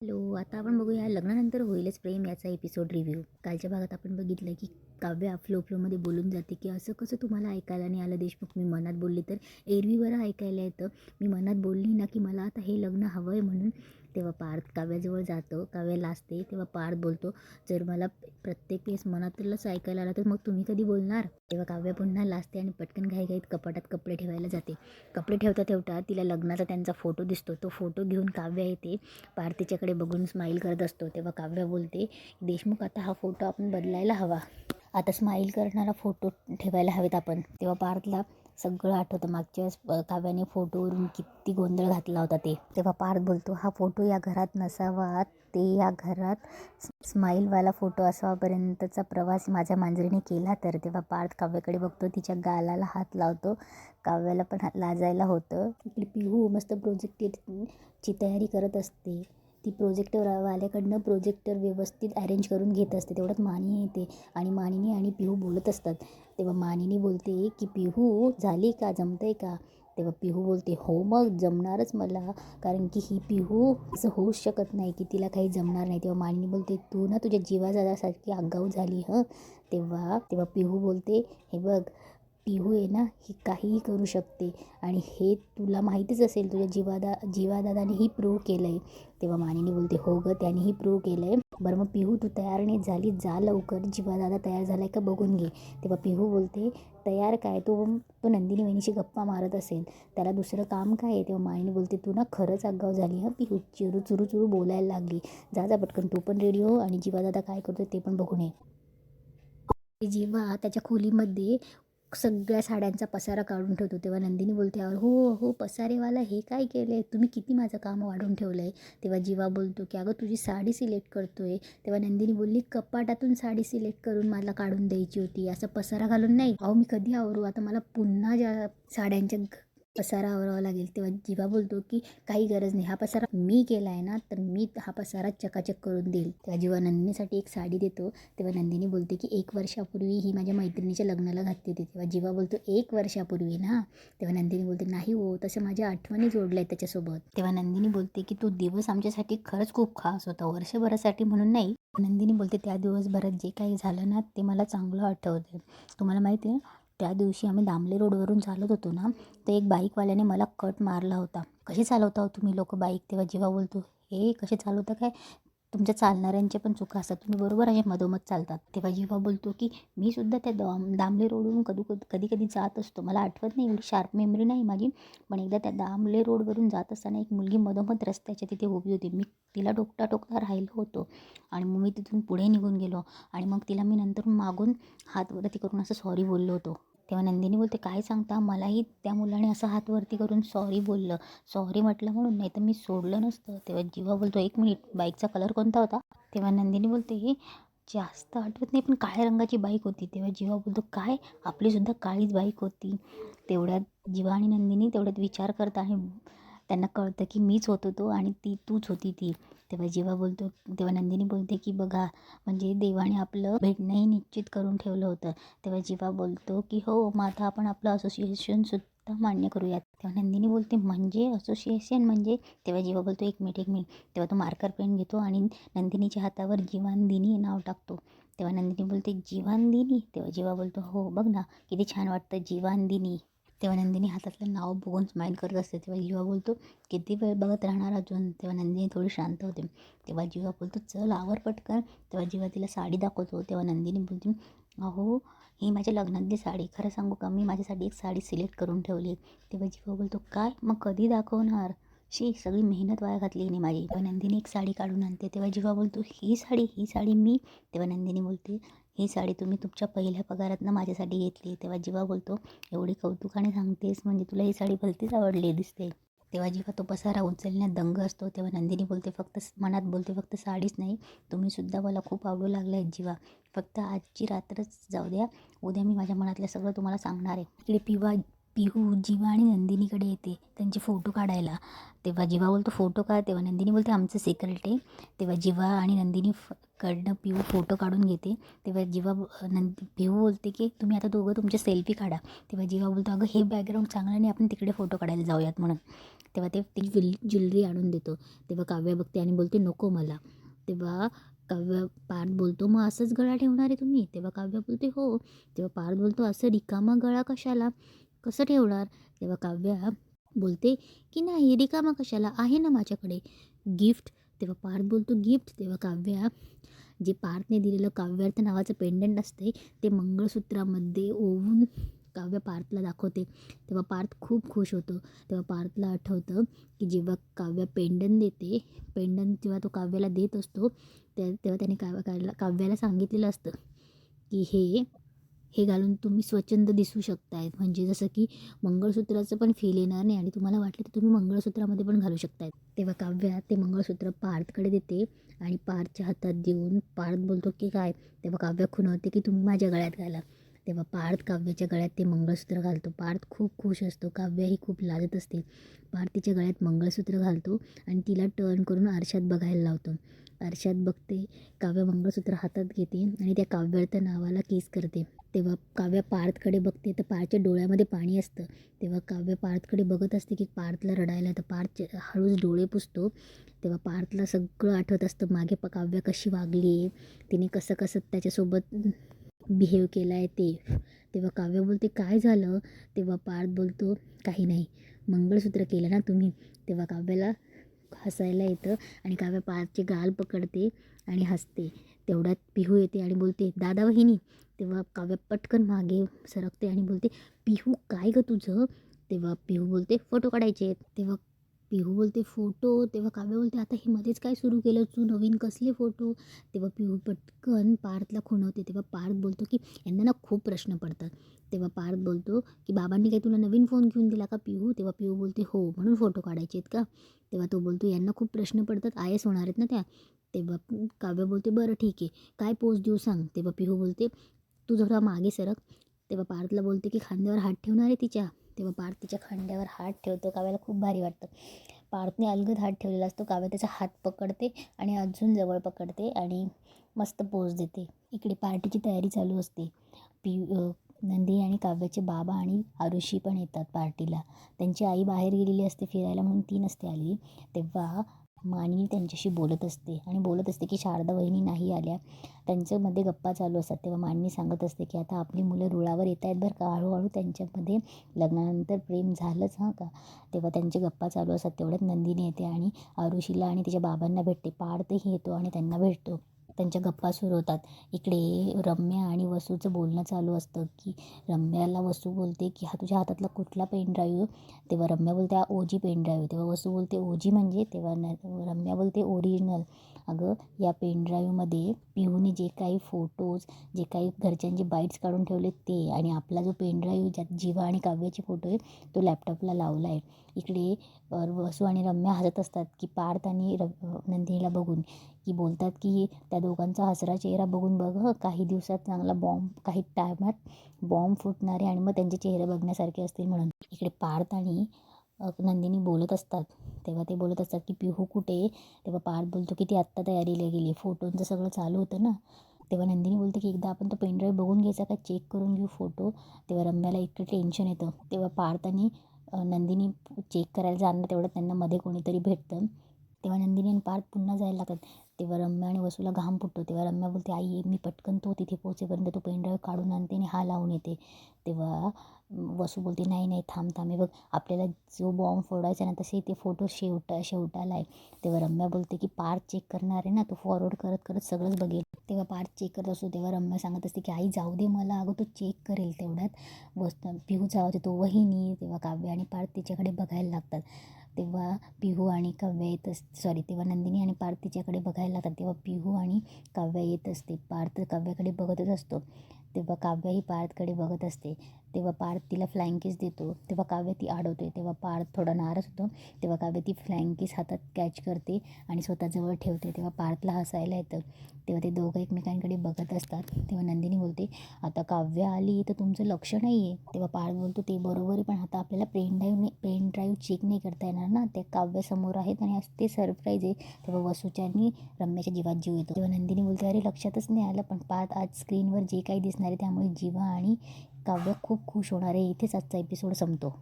Hello, आता आपण बघूया लग्नानंतर होईलच प्रेम याचा एपिसोड रिव्ह्यू. कालच्या भागात आपण बघितलं की काव्या फ्लोमध्ये बोलून जाते की असं कसं तुम्हाला ऐकायला नाही आलं देशमुख, मी मनात बोलली तर एरवी बरं ऐकायला येतं. मी मनात बोलली ना की मला आता हे लग्न हवं आहे म्हणून. तेव्हा पार्थ काव्याजवळ जातो, काव्या लाजते. तेव्हा पार्थ बोलतो, जर मला प्रत्येक वेळेस मनातलंच ऐकायला आलं तर मग तुम्ही कधी बोलणार. तेव्हा काव्या पुन्हा लाजते आणि पटकन घाईघाईत कपाटात कपडे ठेवायला जाते. कपडे ठेवता ठेवता तिला लग्नाचा त्यांचा फोटो दिसतो. तो फोटो घेऊन काव्या येते. पार्थ तिच्याकडे बघून स्माईल करत असतो. तेव्हा काव्या बोलते, देशमुख आता हा फोटो आपण बदलायला हवा. आता स्माईल करणारा फोटो ठेवायला हवेत आपण. तेव्हा पार्थला सगळं आठवतं, मागच्या वेळेस काव्याने फोटोवरून किती गोंधळ घातला होता ते. तेव्हा पार्थ बोलतो, हा फोटो या घरात नसावा, ते या घरात स्माईलवाला फोटो असावापर्यंतचा प्रवास माझ्या मांजरीने केला तर. तेव्हा पार्थ काव्याकडे बघतो, तिच्या गालाला हात लावतो. काव्याला पण लाजायला होतं. इकडे पिहू मस्त प्रोजेक्टची तयारी करत असते. ती प्रोजेक्टरवाल्याकडनं प्रोजेक्टर व्यवस्थित अरेंज करून घेत असते. तेवढ्यात मानिनी येते आणि मानिनी आणि पिहू बोलत असतात. तेव्हा मानिनी बोलते की पिहू झाली का, जमतंय का. तेव्हा पिहू बोलते, हो मग जमणारच मला, कारण की ही पिहू असं होऊच शकत नाही की तिला काही जमणार नाही. तेव्हा मानिनी बोलते, तू ना तुझ्या जीवाजासारखी आगाऊ झाली हं. तेव्हा पिहू बोलते, हे बघ पिहू आहे ना, ही काहीही करू शकते आणि हे तुला माहितीच असेल, तुझ्या जीवादादानेही प्रूव्ह केलं आहे. तेव्हा मानिनी बोलते, हो गं त्यानेही प्रूव्ह केलं आहे. बरं मग पिहू तू तयार नाही झाली, जा लवकर, जीवादादा तयार झाला आहे का बघून घे. तेव्हा पिहू बोलते, तयार काय, तो नंदिनी वहिनीशी गप्पा मारत असेल, त्याला दुसरं काम काय आहे. तेव्हा मानिनी बोलते, तू ना खरंच आगाऊ झाली हं पिहू, चुरू बोलायला लागली. जा पटकन तू पण रेडी हो आणि जीवादादा काय करतो ते पण बघून ये. जीवा त्याच्या खोलीमध्ये सगळ्या साड्यांचा पसारा काढून ठेवतो. तेव्हा नंदिनी बोलते, हो पसारेवाला हे काय केलं आहे तुम्ही, किती माझं काम वाढून ठेवलं आहे. तेव्हा जीवा बोलतो की अगं तुझी साडी सिलेक्ट करतो आहे. तेव्हा नंदिनी बोलली, कपाटातून साडी सिलेक्ट करून मला काढून द्यायची होती, असं पसारा घालून नाही. मी कधी आवरू, आता मला पुन्हा ज्या साड्यांच्या पसारा आवरावा लागेल. तेव्हा जीवा बोलतो की काही गरज नाही, हा पसारा मी केला आहे ना, तर मी हा पसारा चकाचक करून देईल. तेव्हा जीवा नंदिनीसाठी एक साडी देतो. तेव्हा नंदिनी बोलते की 1 वर्षापूर्वी ही माझ्या मैत्रिणीच्या लग्नाला घातली होती. तेव्हा जीवा बोलतो, 1 वर्षापूर्वी ना. तेव्हा नंदिनी बोलते, नाही हो, तसं माझ्या आठवणी जोडल्या आहेत त्याच्यासोबत. तेव्हा नंदिनी बोलते की तो दिवस आमच्यासाठी खरंच खूप खास होता, वर्षभरासाठी म्हणून नाही. नंदिनी बोलते, त्या दिवसभरात जे काही झालं ना ते मला चांगलं आठवतं. तुम्हाला माहिती आहे, त्या दिवशी आम्ही दामले रोडवरून चालत होतो ना, तर एक बाईकवाल्याने मला कट मारला होता. कसे चालवता हो तुम्ही लोक बाईक. तेव्हा जीवा बोलतो, हे कसे चालवता काय, तुमच्या चालणाऱ्यांचे पण चुका असतात, तुम्ही बरोबर आहे मधोमध चालतात. तेव्हा जीवा बोलतो की मी सुद्धा त्या दामले रोडवरून कधी कधी जात असतो, मला आठवत नाही, एवढी शार्प मेमरी नाही माझी, पण एकदा त्या दामले रोडवरून जात असताना एक मुलगी मधोमध रस्त्याच्या तिथे उभी होती. मी तिला टोकता राहिलो होतो आणि मग मी तिथून पुढे निघून गेलो आणि मग तिला मी नंतर मागून हात वरती करून असं सॉरी बोललो होतो. तेव्हा नंदिनी बोलते, काय सांगता, मलाही त्या मुलाने असं हात वरती करून सॉरी बोललं, सॉरी म्हटलं म्हणून, नाही तर मी सोडलं नसतं. तेव्हा जीवा बोलतो, 1 मिनिट, बाईकचा कलर कोणता होता. तेव्हा नंदिनी बोलते, हे जास्त आठवत नाही पण काळ्या रंगाची बाईक होती. तेव्हा जीवा बोलतो, काय, आपलीसुद्धा काळीच बाईक होती. तेवढ्यात जीवा आणि नंदिनी तेवढ्यात विचार करता आणि त्यांना कळतं की मीच होतो तो आणि तूच होती ती. तेव्हा जीवा बोलतो, तेव्हा नंदिनी बोलते की बघा, म्हणजे देवाने आपलं भेटणंही निश्चित करून ठेवलं होतं. तेव्हा जीवा बोलतो की हो, मग आता आपण आपलं असोसिएशनसुद्धा मान्य करूयात. तेव्हा नंदिनी बोलते, म्हणजे असोसिएशन म्हणजे. तेव्हा जीवा बोलतो, 1 मिनिट. तेव्हा तो मार्कर पेन घेतो आणि नंदिनीच्या हातावर जीवानदिनी नाव टाकतो. तेव्हा नंदिनी बोलते, जीवानदिनी. तेव्हा जीवा बोलतो, हो बघ ना किती छान वाटतं, जीवानदिनी. तेव्हा नंदिनी हातातलं नाव बघून स्माईल करत असते. तेव्हा जीवा बोलतो, किती वेळ बघत राहणार अजून. तेव्हा नंदिनी थोडी शांत होते. तेव्हा जीवा बोलतो, चल आवर पटकन. तेव्हा जीवा तिला साडी दाखवतो. तेव्हा नंदिनी बोलते, अहो ही माझ्या लग्नातली साडी, खरं सांगू का, मी माझ्यासाठी एक साडी सिलेक्ट करून ठेवली. तेव्हा जीवा बोलतो, काय, मग कधी दाखवणार, सगळी मेहनत वाया घातली नाही माझी. तेव्हा नंदिनी एक साडी काढून आणते. तेव्हा जीवा बोलतो, ही साडी मी. तेव्हा नंदिनी बोलते, ही साडी तुम्ही तुमच्या पहिल्या पगारातनं माझ्यासाठी घेतली. तेव्हा जीवा बोलतो, एवढी कौतुकाने सांगतेस म्हणजे तुला ही साडी भलतीच आवडली दिसते. तेव्हा जेव्हा तो पसारा उचलण्यात दंग असतो, तेव्हा नंदिनी बोलते, मनात बोलते, फक्त साडीच नाही, तुम्हीसुद्धा मला खूप आवडू लागला आहे जीवा, फक्त आजची रात्रच जाऊ द्या, उद्या मी माझ्या मनातलं सगळं तुम्हाला सांगणार आहे. इकडे पिहू जीवा आणि नंदिनीकडे येते त्यांचे फोटो काढायला. तेव्हा जीवा बोलतो, फोटो काढ. तेव्हा नंदिनी बोलते, आमचं सिक्रेट आहे. तेव्हा जीवा आणि नंदिनी कडनं पिहू फोटो काढून घेते. तेव्हा पिहू बोलते की तुम्ही आता दोघं तुमचे सेल्फी काढा. तेव्हा जीवा बोलतो, अगं हे बॅकग्राऊंड चांगलं नाही, आपण तिकडे फोटो काढायला जाऊयात म्हणून. तेव्हा ते ती ज्वेलरी आणून देतो. तेव्हा काव्या बघते आणि बोलते नको मला. तेव्हा पार्थ बोलतो मग असंच गळा ठेवणार आहे तुम्ही? तेव्हा काव्या बोलते हो. तेव्हा पार्थ बोलतो असं रिकामा गळा कशाला? कसं ठेवणार? तेव्हा काव्या बोलते की नाही रिकामा कशाला, आहे ना माझ्याकडे गिफ्ट. तेव्हा पार्थ बोलतो गिफ्ट. तेव्हा काव्या जे पार्थने दिलेलं काव्यार्थ नावाचं पेंडंट असते ते मंगळसूत्रामध्ये ओवून काव्य पार्थला दाखवते. तेव्हा पार्थ खूप खुश होतो. तेव्हा पार्थला आठवतं की जेव्हा काव्या पेंडंट देते, पेंडंट जेव्हा तो काव्याला देत असतो तेव्हा त्याने काव्याला सांगितलेलं असतं की हे घालून तुम्ही स्वच्छंद दिसू शकताय. म्हणजे जसं की मंगळसूत्राचं पण फील येणार नाही आणि तुम्हाला वाटलं तर तुम्ही मंगळसूत्रामध्ये पण घालू शकताय. तेव्हा काव्या ते मंगळसूत्र पार्थकडे देते आणि पार्थच्या हातात देऊन पार्थ बोलतो की काय? तेव्हा काव्य खुणवते की तुम्ही माझ्या गळ्यात घाला. तेव्हा पार्थ काव्याच्या गळ्यात ते मंगळसूत्र घालतो. पार्थ खूप खुश असतो. काव्य ही खूप लाजत असते. पार्थ तिच्या गळ्यात मंगळसूत्र घालतो आणि तिला टर्न करून आरशात बघायला लावतो. आरशात बघते, काव्य मंगळसूत्र हातात घेते आणि त्या काव्यार्थ नावाला किस करते. तेव्हा काव्या पार्थकडे बघते तर पार्थच्या डोळ्यामध्ये पाणी असतं. तेव्हा काव्य पार्थकडे बघत असते की पार्थला रडायला, तर पार्थ हळूच डोळे पुसतो. तेव्हा पार्थला सगळं आठवत असतं मागे काव्या कशी वागली आहे, तिने कसं कसं त्याच्यासोबत बिहेव केला आहे ते. तेव्हा काव्य बोलते काय झालं? तेव्हा पार्थ बोलतो काही नाही, मंगळसूत्र केलं ना तुम्ही. तेव्हा काव्याला हसायला येतं आणि काव्य पार्थचे गाल पकडते आणि हसते. तेवढ्यात पिहू येते आणि बोलते दादा वहिनी. तेव्हा काव्य पटकन मागे सरकते आणि बोलते पिहू काय गं तुझं? तेव्हा पिहू बोलते फोटो काढायचे. तेव्हा पिहू बोलते फोटो. तेव्हा काव्य बोलते आता हे मध्येच काय सुरू केलं तू, नवीन कसले फोटो? तेव्हा पिहू पटकन पार्थला खुणवते. तेव्हा पार्थ बोलतो की यांना ना खूप प्रश्न पडतात. तेव्हा पार्थ बोलतो की बाबांनी काही तुला नवीन फोन घेऊन दिला का पिहू? तेव्हा पिहू बोलते हो, म्हणून फोटो काढायचे आहेत का? तेव्हा तो बोलतो यांना खूप प्रश्न पडतात, आय एस होणार आहेत ना त्या. तेव्हा काव्य बोलते बरं ठीक आहे, काय पोज देऊ सांग? तेव्हा पिहू बोलते तू जरा मागे सरक. तेव्हा पार्थला बोलते की खांद्यावर हात ठेवणार आहे तिच्या. तेव्हा पार्थ तिच्या खांद्यावर हात ठेवतो. काव्याला खूप भारी वाटतं. पार्थने अलगद हात ठेवलेला असतो. काव्या त्याचा हात पकडते आणि अजून जवळ पकडते आणि मस्त पोज देते. इकडे पार्टीची तयारी चालू असते. नंदी आणि काव्याचे बाबा आणि आरुषी पण येतात पार्टीला. त्यांची आई बाहेर गेलेली असते फिरायला म्हणून ती नसते आली. तेव्हा मानिनी त्यांच्याशी बोलत असते आणि बोलत असते की शारदा वहिनी नाही आल्या. त्यांच्यामध्ये गप्पा चालू असतात. तेव्हा मानिनी सांगत असते की आता आपली मुलं रुळावर येत आहेत बरं का, हळूहळू त्यांच्यामध्ये लग्नानंतर प्रेम झालंच हां का. तेव्हा त्यांचे गप्पा चालू असतात. तेवढ्यात नंदिनी येते आणि आरुषीला आणि तिच्या बाबांना भेटते. पार्थही येतो आणि त्यांना भेटतो. त्यांच्या गप्पा सुरू होतात. इकडे रम्या आणि वसूचं बोलणं चालू असतं की रम्याला वसू बोलते की हा तुझ्या हातातला कुठला पेन ड्राईव्ह? तेव्हा रम्या बोलते हा ओजी पेन ड्राईव्ह. तेव्हा वसू बोलते ओजी म्हणजे? तेव्हा रम्या बोलते ओरिजिनल. अगं या पेन ड्राईव्हमध्ये पिहूने जे काही फोटोज, जे काही घरच्यांचे बाईट्स काढून ठेवले ते आणि आपला जो पेन ड्राईव्ह ज्यात जीवा आणि काव्याचे फोटो आहे तो लॅपटॉपला लावला आहे. इकडे वसू आणि रम्या हसत असतात की पार्थ आणि नंदिनीला बघून, की बोलतात की त्या दोघांचा हसरा चेहरा बघून बघ काही दिवसात चांगला काही टायमात बॉम्ब फुटणारे आणि मग त्यांचे चेहरे बघण्यासारखे असतील म्हणून. इकडे पार्थ आणि नंदिनी बोलत असतात. तेव्हा ते बोलत असतात की पिहू कुठे? तेव्हा पार्थ बोलतो की ती आत्ता तयारीला गेली, फोटोंचं सगळं चालू होतं ना. तेव्हा नंदिनी बोलते की एकदा आपण तो पेनड्राईव्ह बघून घ्यायचा का, चेक करून घेऊ फोटो. तेव्हा रम्याला इतकं टेन्शन येतं. तेव्हा पार्थ आणि नंदिनी चेक करायला जाणार तेवढं त्यांना मध्ये कोणीतरी भेटतं. तेव्हा नंदिनी आणि पार्थ पुन्हा जायला लागतात. तेव्हा रम्या आणि वसूला घाम फुटतो. तेव्हा रम्या बोलते आई मी पटकन तो तिथे पोहोचेपर्यंत तो पेनड्राईव्ह काढून आणते आणि हा लावून येते. तेव्हा वसू बोलते नाही नाही थांब थांब, हे बघ आपल्याला जो बॉम्ब फोडायचा ना तसे ते फोटो शेवटाला आहे. तेव्हा रम्या बोलते की पार्थ चेक करणार आहे ना, तो फॉरवर्ड करत करत सगळंच बघेल. तेव्हा पार्थ चेक करत असतो. तेव्हा रम्या सांगत असते की आई जाऊ दे मला, अगं तो चेक करेल. तेवढ्यात पिहूचा आवाज येतो वहिनी. तेव्हा काव्य आणि पार्थ तिच्याकडे बघायला लागतात. तेव्हा पिहू आणि काव्य तेव्हा नंदिनी आणि पार्थ तिच्याकडे बघायला लागतात. तेव्हा पिहू आणि काव्य येत असते. पार्थ काव्याकडे बघतच असतो. तेव्हा काव्य ही पार्थकडे बघत असते. तेव्हा पार्थ तिला फ्लाइंग किस देतो. तेव्हा काव्य ती अडवते. तेव्हा पार्थ थोडा नाराज होतो. तेव्हा काव्य ती फ्लाइंग किस हातात कॅच करते आणि स्वतःजवळ ठेवते. तेव्हा पार्थला हसायला येतं. तेव्हा ते दोघं एकमेकांकडे बघत असतात. तेव्हा नंदिनी बोलते आता काव्य आली तर तुमचं लक्ष नाही आहे. तेव्हा पार्थ बोलतो ते बरोबर आहे, पण आता आपल्याला पेन ड्राईव्ह चेक नाही करता येणार ना, ते काव्यासमोर आहेत आणि ते सरप्राईज आहे. तेव्हा वसूच्या आणि रम्याच्या जीवात जीव येतो. तेव्हा नंदिनी बोलते अरे लक्षातच नाही आलं, पण पार्थ आज स्क्रीनवर जे काही दिसणार आहे त्यामुळे जीवा आणि काव्य खूप खुश होणार आहे. इथेच आजचा एपिसोड संपतो.